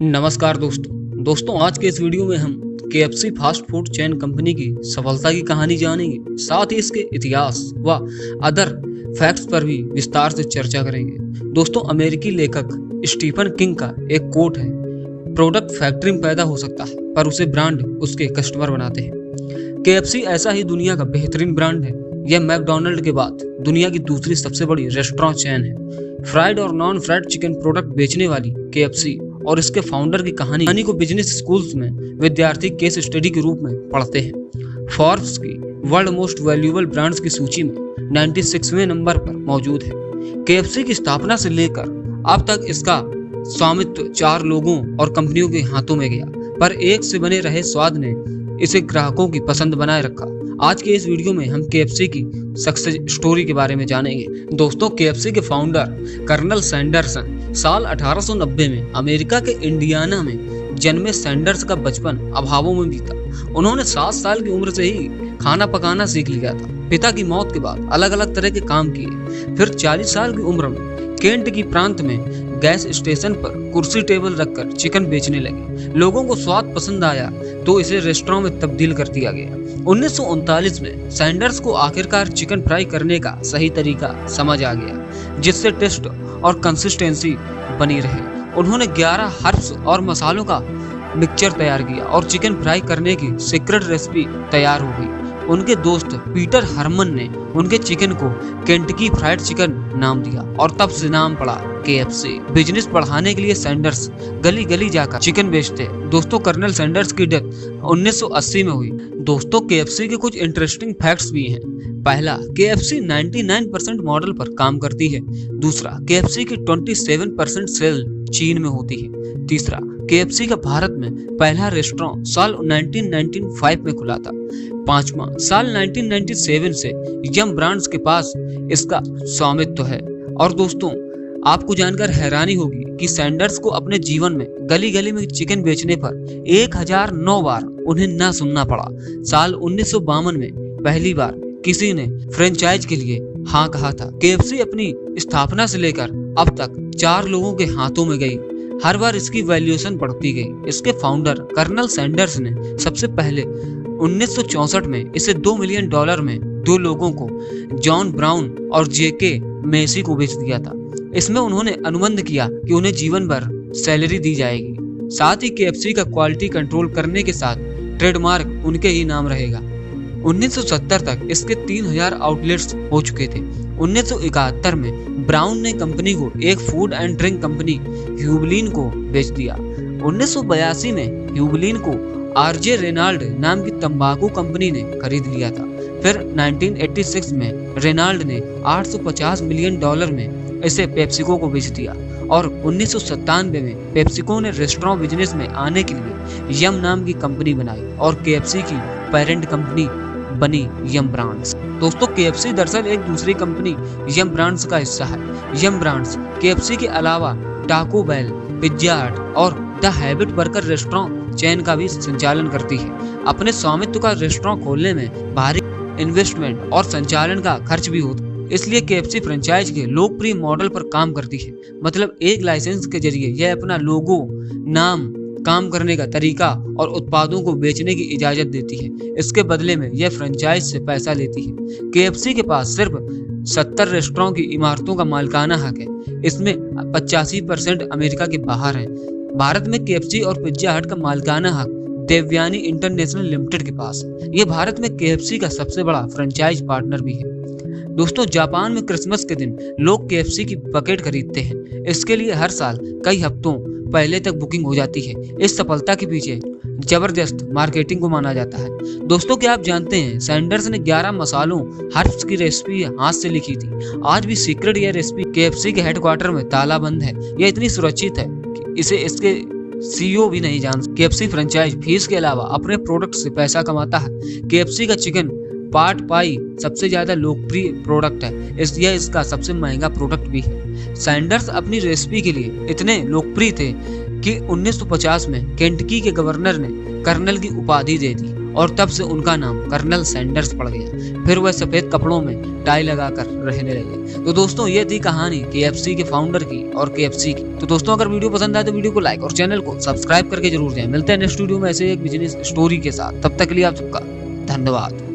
नमस्कार दोस्तों आज के इस वीडियो में हम KFC fast food chain company की सफलता की कहानी जानेंगे। साथ ही इसके इतिहास व अदर फैक्ट्स पर भी विस्तार से चर्चा करेंगे। दोस्तों, अमेरिकी लेखक स्टीफन किंग का एक कोट है, प्रोडक्ट फैक्ट्री में पैदा हो सकता है पर उसे ब्रांड उसके कस्टमर बनाते हैं। KFC ऐसा ही दुनिया का बेहतरीन ब्रांड है। यह मैकडोनल्ड के बाद दुनिया की दूसरी सबसे बड़ी रेस्टोरेंट चेन है। फ्राइड और नॉन फ्राइड चिकन प्रोडक्ट बेचने वाली KFC और इसके फाउंडर की कहानी को बिजनेस स्कूल्स में विद्यार्थी केस स्टडी के रूप में पढ़ते हैं। फॉर्ब्स की वर्ल्ड मोस्ट वैल्यूएबल ब्रांड्स की सूची में 96वें नंबर पर मौजूद है। KFC की स्थापना से लेकर अब तक इसका स्वामित्व 4 लोगों और कंपनियों के हाथों में गया, पर एक से बने रहे स्वाद ने इसे ग्राहकों की पसंद बनाए रखा। आज के इस वीडियो में हम KFC की सक्सेस स्टोरी के बारे में जानेंगे। दोस्तों, KFC के फाउंडर कर्नल सैंडरसन साल 1890 में अमेरिका के इंडियाना में जन्मे। सैंडर्स का बचपन अभावों में बीता। उन्होंने 7 साल की उम्र से ही खाना पकाना सीख लिया था। पिता की मौत के बाद अलग अलग तरह के काम किए। फिर 40 साल की उम्र में केंट की प्रांत में गैस स्टेशन पर कुर्सी टेबल रखकर चिकन बेचने लगे। लोगों को स्वाद पसंद आया तो इसे रेस्टोरेंट में तब्दील कर दिया गया। 1939 में सैंडर्स को आखिरकार चिकन फ्राई करने का सही तरीका समझ आ गया, जिससे टेस्ट और कंसिस्टेंसी बनी रहे। उन्होंने 11 हर्ब्स और मसालों का मिक्सचर तैयार किया और चिकन फ्राई करने की सीक्रेट रेसिपी तैयार हो गई। उनके दोस्त पीटर हरमन ने उनके चिकन को केंटकी फ्राइड चिकन नाम दिया और तब से नाम पड़ा KFC। बिजनेस बढ़ाने के लिए सैंडर्स गली गली जाकर चिकन बेचते। दोस्तों, कर्नल सैंडर्स की डेथ 1980 में हुई। दोस्तों, KFC के कुछ इंटरेस्टिंग फैक्ट्स भी हैं। पहला, KFC 99% मॉडल पर काम करती है। दूसरा, KFC की 27% सेल चीन में होती है। तीसरा, KFC का भारत में पहला रेस्टोरेंट साल 1995 में खुला था। पांचवा, साल 1997 से यम ब्रांड्स के पास इसका स्वामित्व है। और दोस्तों, आपको जानकर हैरानी होगी कि सैंडर्स को अपने जीवन में गली गली में चिकन बेचने पर 1009 बार उन्हें ना सुनना पड़ा। साल 1952 में पहली बार किसी ने फ्रेंचाइज के लिए हाँ कहा था। KFC अपनी स्थापना से लेकर अब तक 4 लोगों के हाथों में गई। हर बार इसकी वैल्यूएशन बढ़ती गई। इसके फाउंडर कर्नल सैंडर्स ने सबसे पहले 1964 में इसे $2 मिलियन में 2 लोगों को, जॉन ब्राउन और JK मेसी को बेच दिया था। इसमें उन्होंने अनुबंध किया कि उन्हें जीवन भर सैलरी दी जाएगी। साथ ही KFC का क्वालिटी कंट्रोल करने के साथ ट्रेडमार्क उनके ही नाम रहेगा। 1970 तक इसके 3000 आउटलेट्स हो चुके थे। 1971 में ब्राउन ने कंपनी को एक फूड एंड ड्रिंक कंपनी ह्यूबलिन को बेच दिया। 1982 में ह्यूबलिन को RJ रेनाल्ड नाम की तंबाकू कंपनी ने खरीद लिया था। फिर 1986 में रेनाल्ड ने $850 मिलियन में इसे पेप्सिको को बेच दिया और 1997 में पेप्सिको ने रेस्टोरेंट बिजनेस में आने के लिए यम नाम की कंपनी बनाई और KFC की पेरेंट कंपनी बनी यम ब्रांड्स। दोस्तों, KFC दरअसल एक दूसरी कंपनी यम ब्रांड्स का हिस्सा है। यम ब्रांड्स KFC के अलावा टाको बेल, पिज्जा हट और the habit burger restaurant chain का भी संचालन करती है। अपने स्वामित्व का रेस्टोरेंट खोलने में भारी इन्वेस्टमेंट और संचालन का खर्च भी होता है, इसलिए KFC फ्रेंचाइज के लोकप्रिय मॉडल पर काम करती है। मतलब एक लाइसेंस के जरिए यह अपना लोगो, नाम, काम करने का तरीका और उत्पादों को बेचने की इजाजत देती है। इसके बदले में यह फ्रेंचाइज से पैसा लेती है। KFC के पास सिर्फ 70 रेस्टोरेंट की इमारतों का मालिकाना हक है। इसमें 85% अमेरिका के बाहर है। भारत में KFC और पिज्जा हट का मालिकाना हक देवयानी इंटरनेशनल लिमिटेड के पास है। ये भारत में KFC का सबसे बड़ा फ्रेंचाइज पार्टनर भी है। दोस्तों, जापान में क्रिसमस के दिन लोग KFC की बकेट खरीदते हैं। इसके लिए हर साल कई हफ्तों पहले तक बुकिंग हो जाती है। इस सफलता के पीछे जबरदस्त मार्केटिंग को माना जाता है। दोस्तों, क्या आप जानते हैं सैंडर्स ने 11 मसालों हर्ब्स की रेसिपी हाथ से लिखी थी। आज भी सीक्रेट यह रेसिपी KFC के हेडक्वार्टर में ताला बंद है। यह इतनी सुरक्षित है कि इसे इसके CEO भी नहीं जान सकते। KFC फ्रेंचाइज फीस के अलावा अपने प्रोडक्ट से पैसा कमाता है। KFC का चिकन पाट पाई सबसे ज्यादा लोकप्रिय प्रोडक्ट है, इसलिए इसका सबसे महंगा प्रोडक्ट भी है। सैंडर्स अपनी रेसिपी के लिए इतने लोकप्रिय थे कि 1950 में केंटकी के गवर्नर ने कर्नल की उपाधि दे दी और तब से उनका नाम कर्नल सैंडर्स पड़ गया। फिर वह सफेद कपड़ों में टाई लगाकर रहने लगे। तो दोस्तों ये थी कहानी KFC के फाउंडर की और KFC की। तो दोस्तों अगर वीडियो पसंद आए तो वीडियो को लाइक और चैनल को सब्सक्राइब करके जरूर जाएं। मिलते हैं नेक्स्ट वीडियो में ऐसे एक बिजनेस स्टोरी के साथ। तब तक के लिए आप सबका धन्यवाद।